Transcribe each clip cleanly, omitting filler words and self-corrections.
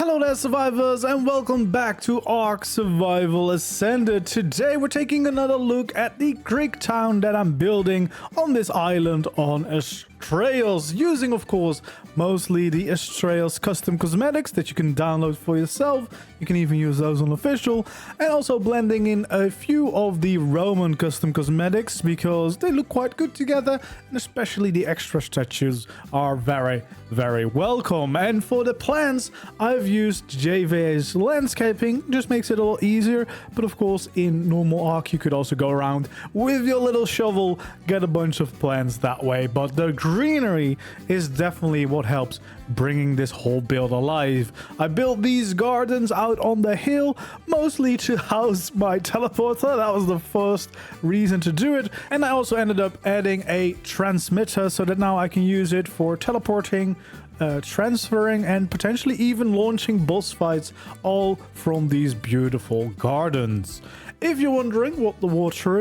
Hello there, survivors, and welcome back to ARK Survival Ascended. Today we're taking another look at the Greek town that I'm building on this island on Astraeos, using, of course, mostly the Astraeos custom cosmetics that you can download for yourself. You can even use those on official, and also blending in a few of the Roman custom cosmetics because they look quite good together, and especially the extra statues are very welcome. And for the plants, I've used JVA's landscaping, just makes it a lot easier. But of course, in normal ARK, you could also go around with your little shovel, get a bunch of plants that way. But the greenery is definitely what helps bringing this whole build alive. I built these gardens out on the hill, mostly to house my teleporter. That was the first reason to do it. And I also ended up adding a transmitter so that now I can use it for teleporting, transferring, and potentially even launching boss fights, all from these beautiful gardens. If you're wondering what the water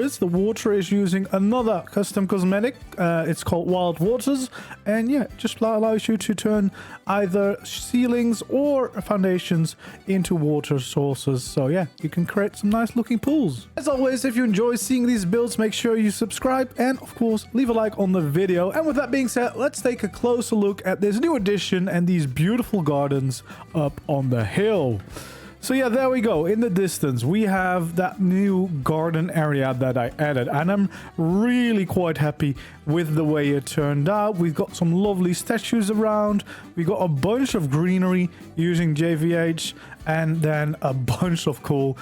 is using another custom cosmetic. It's called Wild Waters, and yeah, just allows you to turn either ceilings or foundations into water sources. So yeah, you can create some nice looking pools. As always, if you enjoy seeing these builds, make sure you subscribe and of course leave a like on the video. And with that being said, let's take a closer look at this new addition and these beautiful gardens up on the hill. So yeah, there we go. In the distance, we have that new garden area that I added, and I'm really quite happy with the way it turned out. We've got some lovely statues around. We got a bunch of greenery using JVH, and then a bunch of cool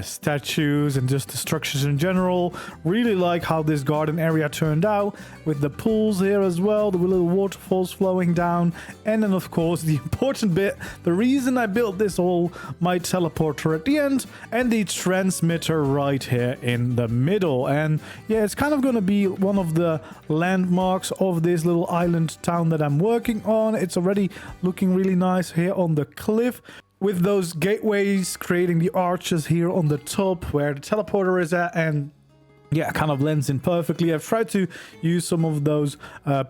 statues and just the structures in general. Really like how this garden area turned out with the pools here as well, the little waterfalls flowing down, and then of course the important bit, the reason I built this all, my teleporter at the end and the transmitter right here in the middle. And yeah, it's kind of going to be one of the landmarks of this little island town that I'm working on. It's already looking really nice here on the cliff, with those gateways creating the arches here on the top where the teleporter is at, and yeah, kind of blends in perfectly. I've tried to use some of those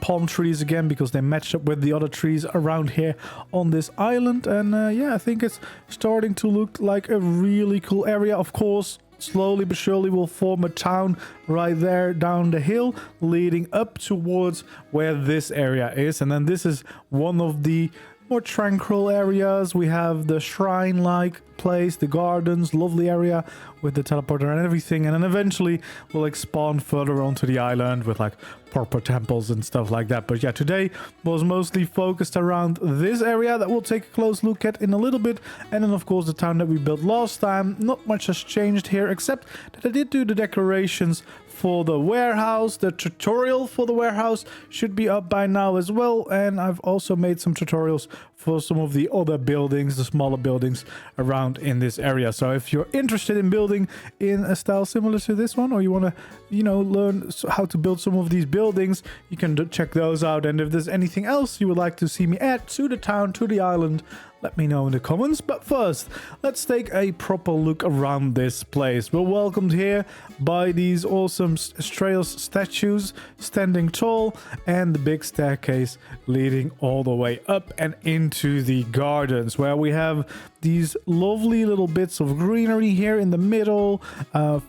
palm trees again because they match up with the other trees around here on this island, and yeah, I think it's starting to look like a really cool area. Of course, slowly but surely we'll form a town right there down the hill leading up towards where this area is. And then this is one of the more tranquil areas. We have the shrine-like place, the gardens, lovely area with the teleporter and everything, and then eventually we'll expand further onto the island with like proper temples and stuff like that. But yeah, today was mostly focused around this area that we'll take a close look at in a little bit, and then of course the town that we built last time. Not much has changed here except that I did do the decorations for the warehouse. The tutorial for the warehouse should be up by now as well, and I've also made some tutorials for some of the other buildings, the smaller buildings around in this area. So if you're interested in building in a style similar to this one, or you want to, you know, learn how to build some of these buildings, you can check those out. And if there's anything else you would like to see me add to the town, to the island, let me know in the comments. But first, let's take a proper look around this place. We're welcomed here by these awesome Astraeos statues standing tall, and the big staircase leading all the way up and into the gardens, where we have these lovely little bits of greenery here in the middle,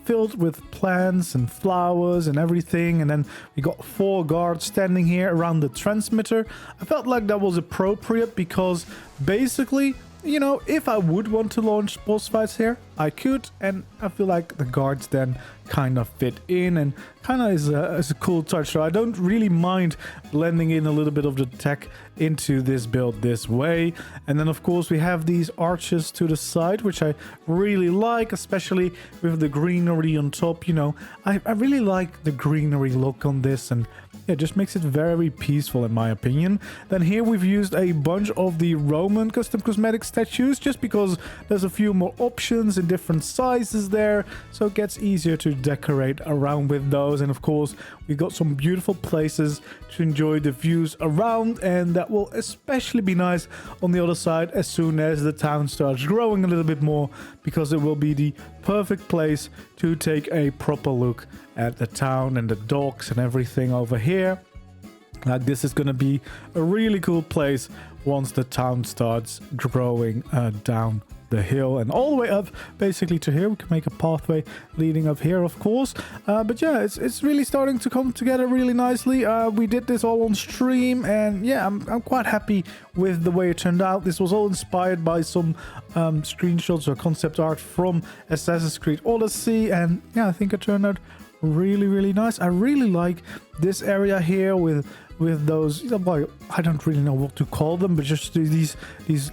filled with plants and flowers and everything. And then we got 4 guards standing here around the transmitter. I felt like that was appropriate because basically, you know, if I would want to launch boss fights here, I could, and I feel like the guards then kind of fit in and kind of is a cool touch. So I don't really mind blending in a little bit of the tech into this build this way. And then of course we have these arches to the side, which I really like, especially with the greenery on top. You know, I really like the greenery look on this, and it just makes it very peaceful in my opinion. Then here we've used a bunch of the Roman custom cosmetic statues just because there's a few more options in different sizes there, so it gets easier to decorate around with those. And of course we got some beautiful places to enjoy the views around, and that will especially be nice on the other side as soon as the town starts growing a little bit more, because it will be the perfect place to take a proper look at the town and the docks and everything over here. Like, this is going to be a really cool place once the town starts growing down the hill and all the way up basically to here. We can make a pathway leading up here, of course, but yeah, it's really starting to come together really nicely. We did this all on stream, and yeah, I'm quite happy with the way it turned out. This was all inspired by some screenshots or concept art from Assassin's Creed Odyssey, and yeah, I think it turned out really nice. I really like this area here with those, well, I don't really know what to call them, but just these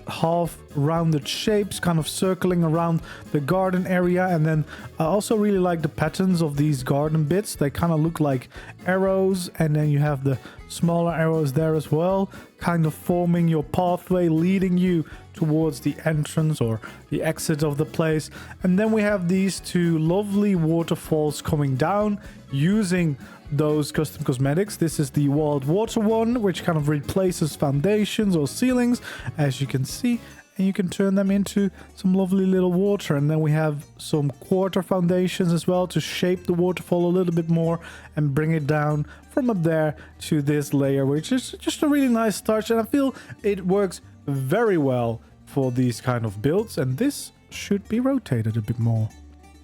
half rounded shapes kind of circling around the garden area. And then I also really like the patterns of these garden bits. They kind of look like arrows, and then you have the smaller arrows there as well, kind of forming your pathway leading you towards the entrance or the exit of the place. And then we have these two lovely waterfalls coming down using those custom cosmetics. This is the wild water one, which kind of replaces foundations or ceilings, as you can see, and you can turn them into some lovely little water. And then we have some quarter foundations as well to shape the waterfall a little bit more and bring it down from up there to this layer, which is just a really nice touch, and I feel it works very well for these kind of builds. And this should be rotated a bit more.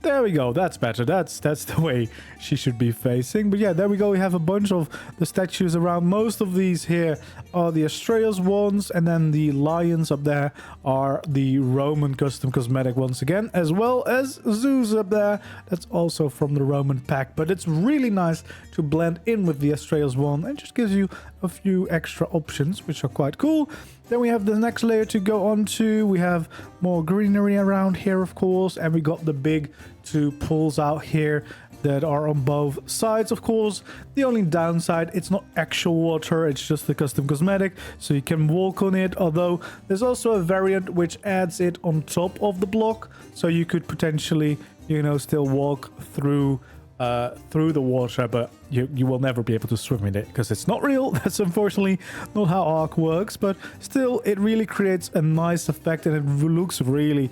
There we go, that's better. That's the way she should be facing. But yeah, there we go. We have a bunch of the statues around. Most of these here are the Astraeos ones, and then the lions up there are the Roman custom cosmetic once again, as well as Zeus up there. That's also from the Roman pack, but it's really nice to blend in with the Astraeos one and just gives you a few extra options, which are quite cool. Then we have the next layer to go on to. We have more greenery around here, of course, and we got the big two pools out here that are on both sides. Of course, the only downside, it's not actual water, it's just the custom cosmetic, so you can walk on it, although there's also a variant which adds it on top of the block, so you could potentially, you know, still walk through the water, but you will never be able to swim in it because it's not real. That's unfortunately not how ARK works, but still it really creates a nice effect, and it looks really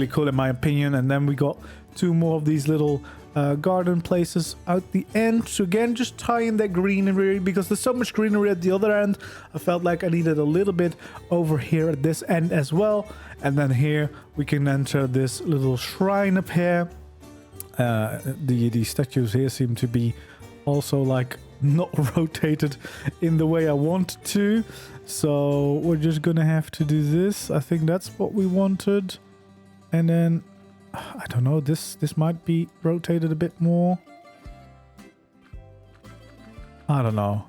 cool in my opinion. And then we got two more of these little garden places out the end to again just tie in that greenery, because there's so much greenery at the other end. I felt like I needed a little bit over here at this end as well. And then here we can enter this little shrine up here. The statues here seem to be also like not rotated in the way I want to, so we're just gonna have to do this. I think that's what we wanted, and then I don't know, this might be rotated a bit more. I don't know,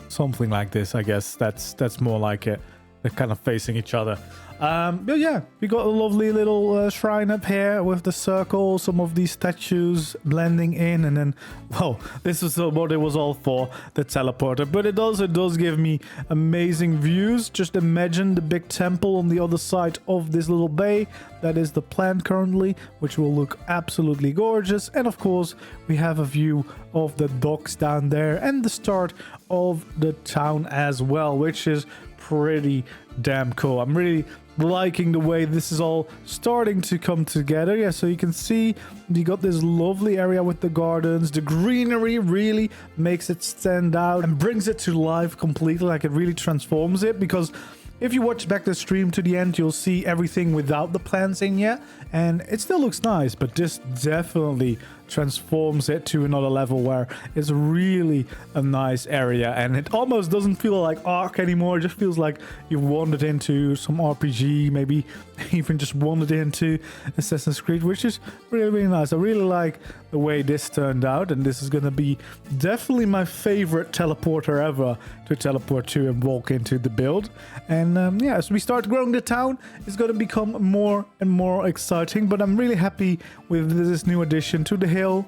something like this. I guess that's more like it. They're kind of facing each other. But yeah, we got a lovely little shrine up here with the circle, some of these statues blending in, and then, well, this is what it was all for, the teleporter. But it also does give me amazing views. Just imagine the big temple on the other side of this little bay. That is the plan currently, which will look absolutely gorgeous. And of course, we have a view of the docks down there and the start of the town as well, which is pretty damn cool. I'm really liking the way this is all starting to come together. Yeah, so you can see you got this lovely area with the gardens. The greenery really makes it stand out and brings it to life completely. Like, it really transforms it, because if you watch back the stream to the end, you'll see everything without the plants in yet, and it still looks nice, but this definitely transforms it to another level where it's really a nice area, and it almost doesn't feel like ARK anymore. It just feels like you've wandered into some RPG, maybe even just wandered into Assassin's Creed, which is really nice. I really like the way this turned out, and this is going to be definitely my favorite teleporter ever to teleport to and walk into the build. And yeah, as we start growing the town, it's going to become more and more exciting, but I'm really happy with this new addition to the hill.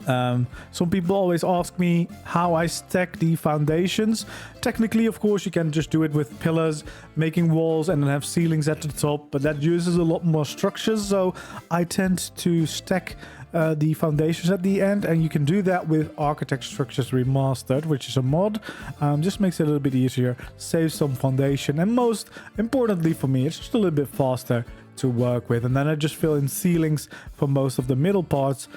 Some people always ask me how I stack the foundations. Technically, of course, you can just do it with pillars, making walls, and then have ceilings at the top, but that uses a lot more structures, so I tend to stack the foundations at the end, and you can do that with Architect Structures Remastered, which is a mod. Just makes it a little bit easier, saves some foundation, and most importantly for me, it's just a little bit faster to work with. And then I just fill in ceilings for most of the middle parts,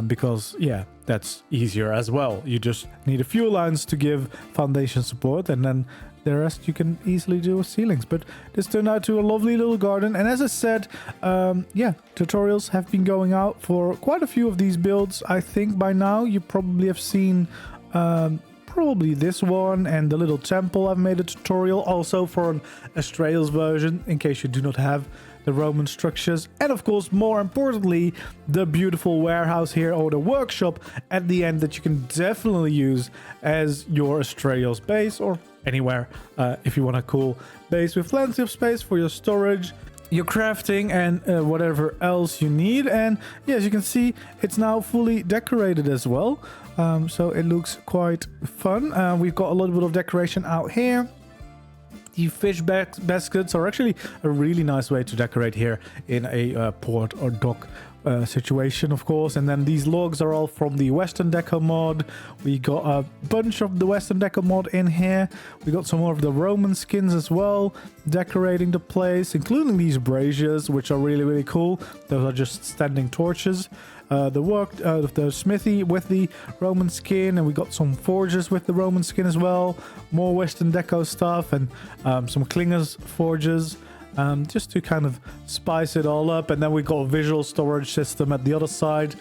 because yeah, that's easier as well. You just need a few lines to give foundation support, and then the rest you can easily do with ceilings. But this turned out to a lovely little garden. And as I said, yeah, tutorials have been going out for quite a few of these builds. I think by now you probably have seen probably this one and the little temple. I've made a tutorial also for an Astraeos version in case you do not have the Roman structures. And of course, more importantly, the beautiful warehouse here, or the workshop at the end, that you can definitely use as your Astraeos base, or anywhere if you want a cool base with plenty of space for your storage, your crafting, and whatever else you need. And yeah, as you can see, it's now fully decorated as well, so it looks quite fun. We've got a little bit of decoration out here. The fish baskets are actually a really nice way to decorate here in a port or dock situation, of course. And then these logs are all from the Western Deco mod. We got a bunch of the Western Deco mod in here. We got some more of the Roman skins as well, decorating the place, including these braziers, which are really, really cool. Those are just standing torches. The smithy with the Roman skin, and we got some forges with the Roman skin as well. More Western Deco stuff, and some clingers forges, just to kind of spice it all up. And then we got a visual storage system at the other side.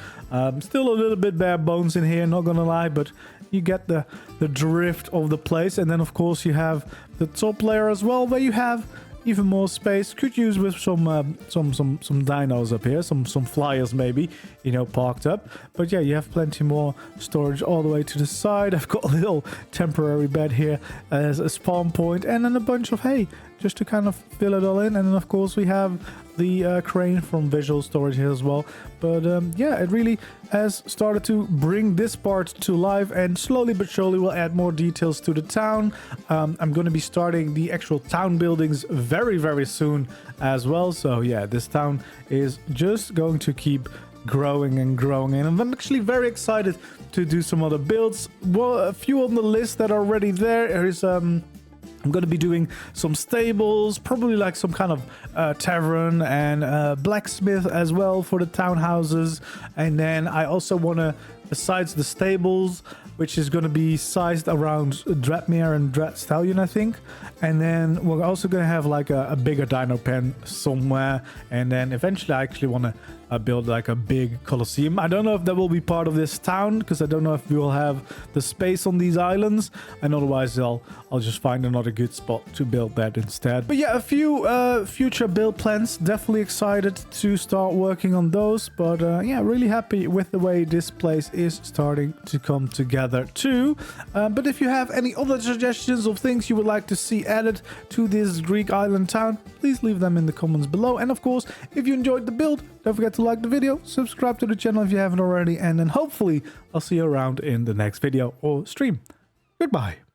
Still a little bit bare bones in here, not gonna lie, but you get the drift of the place. And then of course you have the top layer as well, where you have even more space. Could use with some dinos up here, some flyers maybe, you know, parked up. But yeah, you have plenty more storage all the way to the side. I've got a little temporary bed here as a spawn point, and then a bunch of hay just to kind of fill it all in. And then of course we have the crane from visual storage here as well. But yeah, it really has started to bring this part to life, and slowly but surely we'll add more details to the town. I'm going to be starting the actual town buildings very, very soon as well. So yeah, this town is just going to keep growing and growing, and I'm actually very excited to do some other builds. Well, a few on the list that are already there. There's I'm going to be doing some stables, probably like some kind of tavern, and blacksmith as well for the townhouses. And then I also want to, besides the stables, which is going to be sized around Dreadmere and Dread Stallion, I think. And then we're also going to have like a bigger dino pen somewhere. And then eventually I actually want to build like a big Colosseum. I don't know if that will be part of this town, because I don't know if we will have the space on these islands. And otherwise I'll just find another good spot to build that instead. But yeah, a few future build plans. Definitely excited to start working on those. But yeah, really happy with the way this place is starting to come together too. But if you have any other suggestions of things you would like to see added to this Greek island town, please leave them in the comments below. And of course, if you enjoyed the build, don't forget to like the video, subscribe to the channel if you haven't already, and then hopefully I'll see you around in the next video or stream. Goodbye.